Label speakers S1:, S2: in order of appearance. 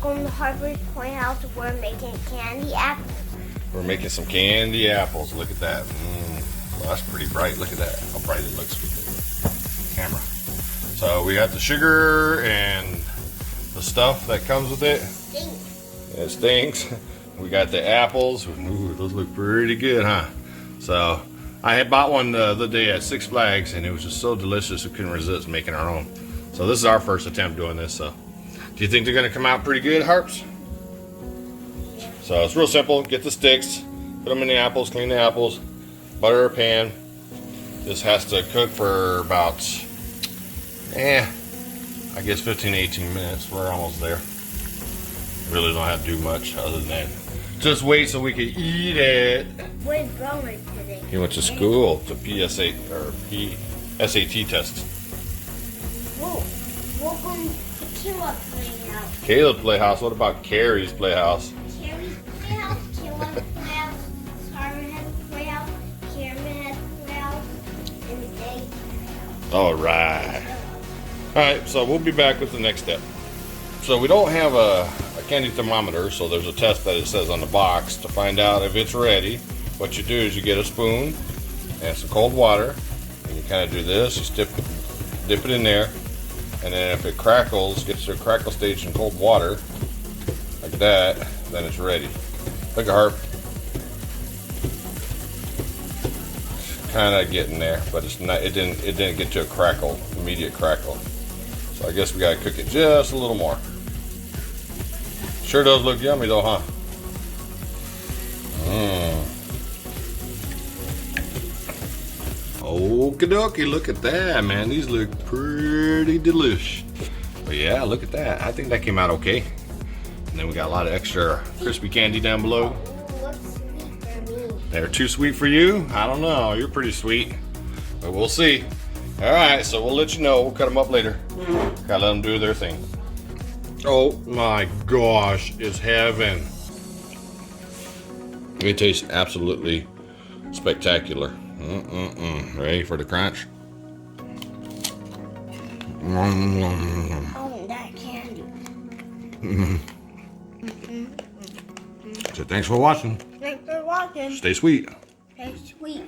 S1: Welcome to Harper's Playhouse. We're making candy apples.
S2: We're making some candy apples. Look at that. Well, that's pretty bright. Look at that. How bright it looks with the camera. So we got the sugar and the stuff that comes with it. It stinks. We got the apples. Ooh, those look pretty good, huh? So I had bought one the other day at Six Flags, and it was just so delicious we couldn't resist making our own. So this is our first attempt doing this. So do you think they're gonna come out pretty good, Harps? So it's real simple. Get the sticks, put them in the apples, clean the apples, butter a pan. This has to cook for about, I guess 15 to 18 minutes. We're almost there. Really don't have to do much other than that. Just wait so we can eat it.
S1: Where's Roman today?
S2: He went to school to PSA or SAT test.
S1: Whoa. Welcome to Caleb's Playhouse.
S2: Caleb's Playhouse. What about Carrie's Playhouse?
S1: Carrie's Playhouse, Caleb's Playhouse, Harper has a Playhouse, Cameron has a Playhouse, and the day Playhouse.
S2: All right. All right, so we'll be back with the next step. So we don't have a candy thermometer, so there's a test that it says on the box to find out if it's ready. What you do is you get a spoon and some cold water, and you kind of do this. You dip it in there, and then if it crackles, gets to a crackle stage in cold water, like that, then it's ready. Look at Harp. Kind of getting there, but it's not. It didn't get to a crackle, immediate crackle. So I guess we gotta cook it just a little more. Sure does look yummy though, huh? Okie dokie, look at that, man. These look pretty delish. But yeah, look at that. I think that came out okay. And then we got a lot of extra crispy candy down below.
S1: What's sweet for me?
S2: They're too sweet for you? I don't know. You're pretty sweet. But we'll see. All right, so we'll let you know. We'll cut them up later. Gotta let them do their thing. Oh my gosh, it's heaven. It tastes absolutely spectacular. Ready for the crunch?
S1: Oh, that candy.
S2: So thanks for watching.
S1: Thanks for watching.
S2: Stay sweet.
S1: Stay sweet.